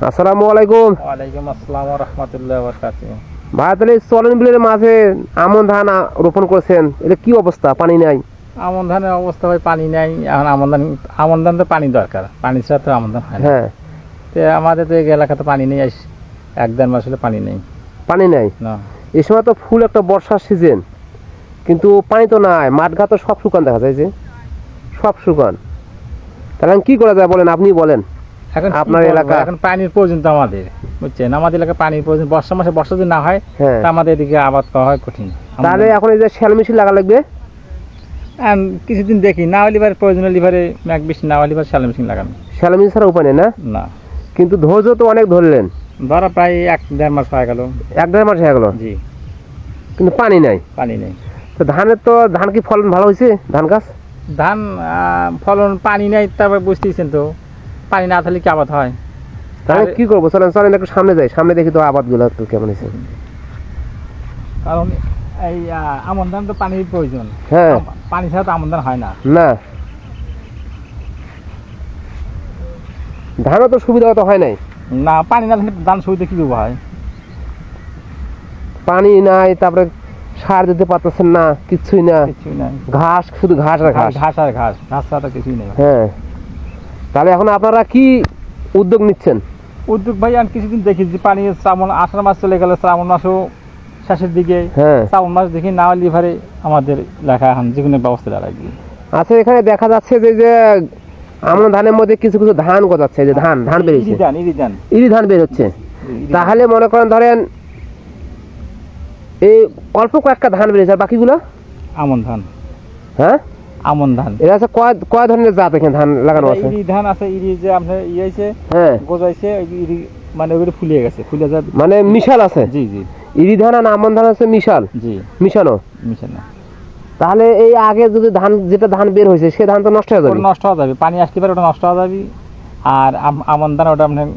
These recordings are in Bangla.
আসসালামু আলাইকুম। ওয়ালাইকুম আসসালাম ওয়া রাহমাতুল্লাহি ওয়া বারাকাতুহু। ভাই তাহলে চলন বিলের মাঝে আমন ধান রোপণ করেছেন, এটা কি অবস্থা? পানি নাই? আমন ধানের অবস্থা ভাই পানি নাই। এখন আমন ধান তো পানি দরকার, পানি ছাড়া তো আমন ধান হয় না। হ্যাঁ, তো আমাদের তো এই এলাকাতে পানি নেই, এক দেড় মাস হলে পানি নেই। পানি নাই। না, এই সময় তো ফুল একটা বর্ষার সিজন, কিন্তু পানি তো নাই, মাঠ ঘাট তো সব শুকান দেখা যায়, যে সব শুকান। তাহলে এখন কি করা যায় বলেন, আপনি বলেন। এখন কি আপনার করবো? এলাকা? এখন পানির প্রয়োজন তো আমাদের, বুঝছেন, আমাদের এলাকায় পানির প্রয়োজন। বর্ষা মাসে বর্ষা যদি না হয়, হ্যাঁ, তা আমাদের এদিকে আবাদ করা হয় কঠিন। তাহলে এখন এই যে শ্যাল মেশিন লাগা লাগবে। কিছুদিন দেখি, না হলে এবার প্রয়োজন হলে এবারে এক বেশি, না হলে এবার শ্যালো মেশিন লাগানো। শ্যাল মেশিন ছাড়া উপায় নেই না? না, কিন্তু ধৈর্য তো অনেক ধরলেন। ধরা প্রায় এক দেড় মাস হয়ে গেল। এক দেড় মাস হয়ে গেল, জি, কিন্তু পানি নাই। পানি নেই। তো ধান কি ফলন ভালো হয়েছে? ধান গাছ ধান ফলন পানি নেই, তারপর বুঝতেছেন তো, পানি না থাকলে কি আবাদ হয়? তাহলে আর- কি করবো? চলেন চলেন একটু সামনে যাই, সামনে দেখি তো আবাদগুলো একটু কেমন হয়েছে। কারণ এই আমন ধান তো পানির প্রয়োজন। হ্যাঁ, পানি ছাড়া তো আমন ধান হয় না। না, ধানও তো সুবিধা তো হয় নাই। না, পানি না থাকলে ধান সুবিধা কি করবো হয়? পানি নাই, তারপরে সার দিতে পারতেছেন না, কিচ্ছুই না। কিছুই নাই, ঘাস, শুধু ঘাস আর ঘাস। ঘাস আর ঘাস, ঘাস ছাড়া তো কিছুই নেই। হ্যাঁ, তাহলে এখন আপনারা কি উদ্যোগ নিচ্ছেন? উদ্যোগ ভাই, আর কিছুদিন দেখি যে পানি, শ্রাবণ আষাঢ় মাস চলে গেল, শ্রাবণ মাসও শেষের দিকে, হ্যাঁ, শ্রাবণ মাস দেখি না হলে এবারে আমাদের লেখা এখন যে কোনো ব্যবস্থা লাগবে। আচ্ছা, এখানে দেখা যাচ্ছে যে যে আমন ধানের মধ্যে কিছু কিছু ধান গজাচ্ছে, যে ধান ধান বেরিয়েছে, ইরি ধান বের হচ্ছে। তাহলে মনে করেন, ধরেন এই অল্প কয়েকটা ধান বেরিয়েছে, আর বাকিগুলো আমন ধান। হ্যাঁ, আমন ধান, এটা আছে কয় ধরনের জাত এখানে ধান লাগানো আছে? ইরি ধান আছে, ইরি যে আপনার ইয়েছে হ্যাঁ, গোজাইছে, ইরি মানে ওগুলো ফুলিয়ে গেছে, ফুলে যায়। মানে মিশাল আছে। জি জি ইরি ধান আর আমন ধান আছে মিশাল, জি, মিশানো। মিশানো। তাহলে এই আগে যদি যেটা ধান বের হয়েছে, সে ধান তো নষ্ট হয়ে যাবে। ওটা নষ্ট হয়ে যাবে, পানি আসতে পারে, ওটা নষ্ট হয়ে যাবে। আর আমন ধান ওটা আপনার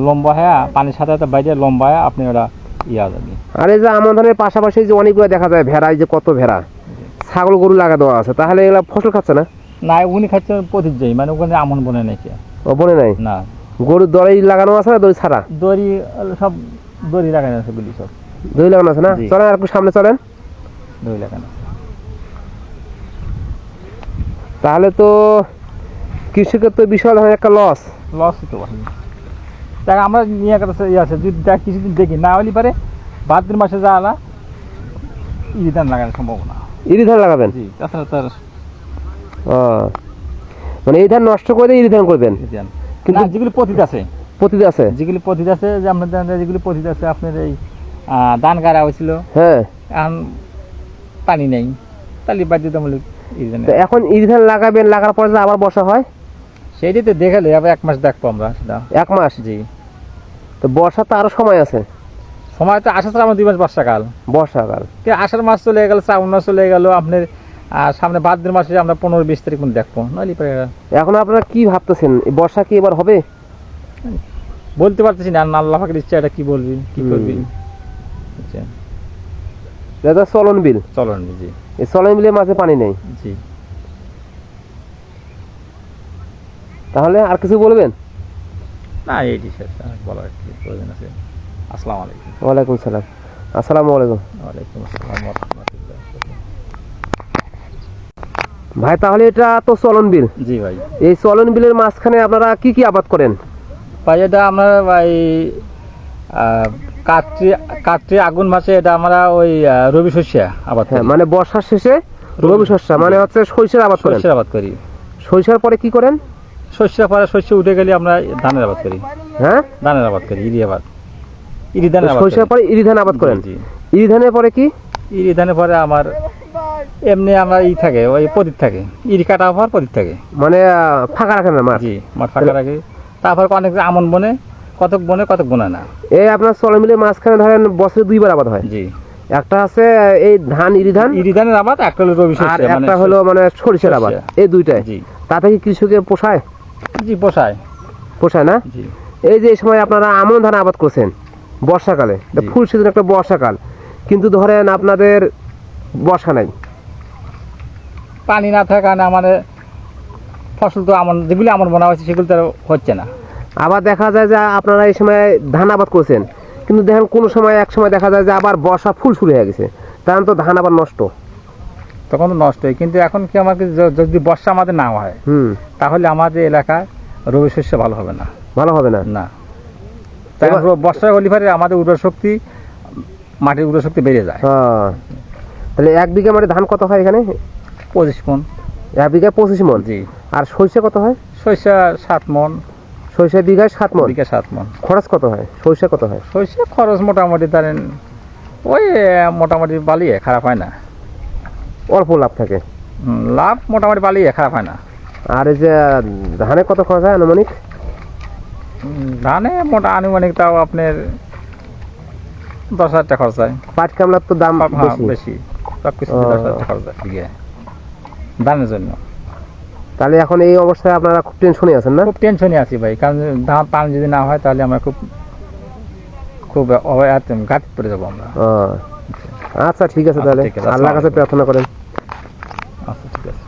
লম্বা হয়ে, পানির সাথে সাথে বাইরে লম্বা হয়ে আপনি ওটা ইয়ে হয়ে যাবে। আর এই যে আমন ধানের পাশাপাশি যে অনেকগুলো দেখা যায় ভেড়া, এই যে কত ভেড়া, ছাগল গরু লাগা দেওয়া আছে, তাহলে এগুলা ফসল খাচ্ছে না? না, উনি খাচ্ছে প্রতিযোগী, মানে ওখানে আমন বনে নাকি ও, বনে নাই? না, গরুর দড়ি লাগানো আছে না দড়ি ছাড়া? দড়ি, সব দড়ি লাগানো আছে, গুলি সব দড়ি লাগানো আছে না? জি। চলেন আর একটু সামনে চলেন। দড়ি লাগানো। তাহলে তো কৃষকের তো বিশাল ধরনের একটা লস। লসই তো ভাই। দেখ, আমরা নিয়ে গেছে ইয়ে আছে, যদি দেখ কিছুদিন দেখি, না হলে পারে ভাদ্র মাসে যা আলা ইরি ধান লাগানোর সম্ভাবনা। ইরি ধান লাগাবেন? জি, তাছাড়া তার ও, মানে এই ধান নষ্ট করে ইরি ধান করবেন? ইরি ধান কিন্তু না, যেগুলি পতিত আছে, পতিত আছে। যেগুলি পতিত আছে, যে আপনার যেগুলি পতিত আছে, আপনার এই ধান গাড়া হয়েছিল, হ্যাঁ, এখন পানি নেই, তাহলে বাধ্যতামূলক ইরি ধান। তো এখন ইরি ধান লাগাবেন, লাগার পর যে আবার বর্ষা হয়, সেইটাই তো দেখালে আবার এক মাস দেখবো আমরা সেটা। এক মাস? জি, তো বর্ষা তো আরো সময় আছে। সময় তো আষাঢ় শ্রাবণ 2 মাস বর্ষাকাল। বর্ষাকাল আষাঢ় মাস চলে গেল, শ্রাবণ মাস চলে গেল, আপনার সামনে ভাদ্র মাসে আমরা 15-20 তারিখ মধ্যে দেখবো, নইলে পরে এখন আপনারা কি ভাবতেছেন, এই বর্ষা কি এবার হবে? বলতে পারতেছি না, আল্লাহ পাকের ইচ্ছা, এটা কি বলবি কি করবি। বুঝছেন? দাদা, চলন বিল, চলন জি এই চলন বিলের মাঝে পানি নেই, জি। তাহলে আর কিছু বলবেন? না, এই শেষ, বলার কি প্রয়োজন আছে। আসসালামু আলাইকুম। ওয়ালাইকুম সালাম। আসসালামু আলাইকুম। ওয়ালাইকুম আসসালাম ওয়া রাহমাতুল্লাহ। ভাই, তাহলে এটা তো চলন বিল। জি ভাই। এই চলন বিলের মাঝখানে আপনারা কি কি আবাদ করেন? ভাই, এটা আমরা ভাই কার্তিক আগুন মাসে এটা আমরা ওই রবি শস্য আবাদ করি। হ্যাঁ, মানে বর্ষার শেষে রবি শস্য, মানে হচ্ছে সরিষার আবাদ করেন। শস্যের আবাদ করি। সরিষার পরে কি করেন? শস্যের পরে শস্য উঠে গেলে আমরা ধানের আবাদ করি। হ্যাঁ, ধানের আবাদ করি, ইরি আবাদ, ইরি ধানের আবাদ সরিষার করি। পরে ইরি ধান আবাদ করেন? জি, ইরি ধানের পরে কি? ইরি ধানের পরে আমার এমনি আমরা থাকে, ওই পদিত থাকে, ইরি কাটা হওয়ার পদিত থাকে। মানে ফাঁকা রাখেন না মাঠ? জি, মাঠ ফাঁকা রাখি। তারপর অনেক আমন বনে, কতক বনে না। এই আপনার চলন বিলের মাঝখানে ধরেন বছরে দুইবার আবাদ হয়। জি, একটা আছে এই ধান, ইরি ধান, ইরি ধানের আবাদ, একটা হলো রবি আর শস্য, মানে একটা হলো মানে সরিষার আবাদ। সরিষা। এই দুইটাই। জি তাতে কি কৃষকে পোষায়? জি, পোষায়। পোষায় না? জি এই যে এই সময় আপনারা আমন ধান আবাদ করছেন বর্ষাকালে, জি। ফুল সিজন একটা বর্ষাকাল, কিন্তু ধরেন আপনাদের বর্ষা নাই, পানি না থাকার কারণে আমাদের ফসল তো যেগুলি আমন বোনা হয়েছে সেগুলো তো আর হচ্ছে না। আবার দেখা যায় যে আপনারা এই সময় ধান আবাদ করছেন, কিন্তু দেখেন কোনো সময় এক সময় দেখা যায় যে আবার বর্ষা ফুল শুরু হয়ে গেছে, তখন তো ধান আবার নষ্ট। তখন তো নষ্ট হয়, কিন্তু এখন কি আমাকে যদি বর্ষা আমাদের না হয় তাহলে আমাদের এলাকায় রবি শস্য ভালো হবে না। ভালো হবে না। না, তাই বর্ষা হলে পরে আমাদের উর্বর শক্তি, মাটির উর্বর শক্তি বেড়ে যায়। হ্যাঁ, তাহলে 1 বিঘা মানে ধান কত হয় এখানে? 25 মন। 1 বিঘায় 25 মন। জি। আর সরিষা কত হয়? সরিষা 7 মন। সরিষা বিঘায় 7 মন। বিঘা 7 মন। খরচ কত হয়? সরিষা কত হয়? সরিষা খরচ মোটামুটি ধরেন ওই মোটামুটি বালিয়ে খারাপ হয় না। অল্প লাভ থাকে। লাভ মোটামুটি বালিয়ে খারাপ হয় না। আর এই যে ধানে কত খরচ হয় আনুমানিক? ধানে মোটা আনুমানিক তাও আপনার 10,000 টাকা খরচ হয়। পাট কামলার তো দাম হ্যাঁ, বেশি। বেশি। সব কিছু 10,000 টাকা খরচ হয় বিঘে ধানের জন্য। তাহলে এখন এই অবস্থায় আপনারা খুব টেনশনে আছেন না? খুব টেনশনে আছি ভাই, কারণ ধান পানি যদি না হয় তাহলে আমরা খুব খুব ঘাট পড়ে যাবো আমরা। আচ্ছা ঠিক আছে, তাহলে ঠিক আছে, আল্লাহর কাছে আসসালামু প্রার্থনা করেন। আচ্ছা ঠিক আছে।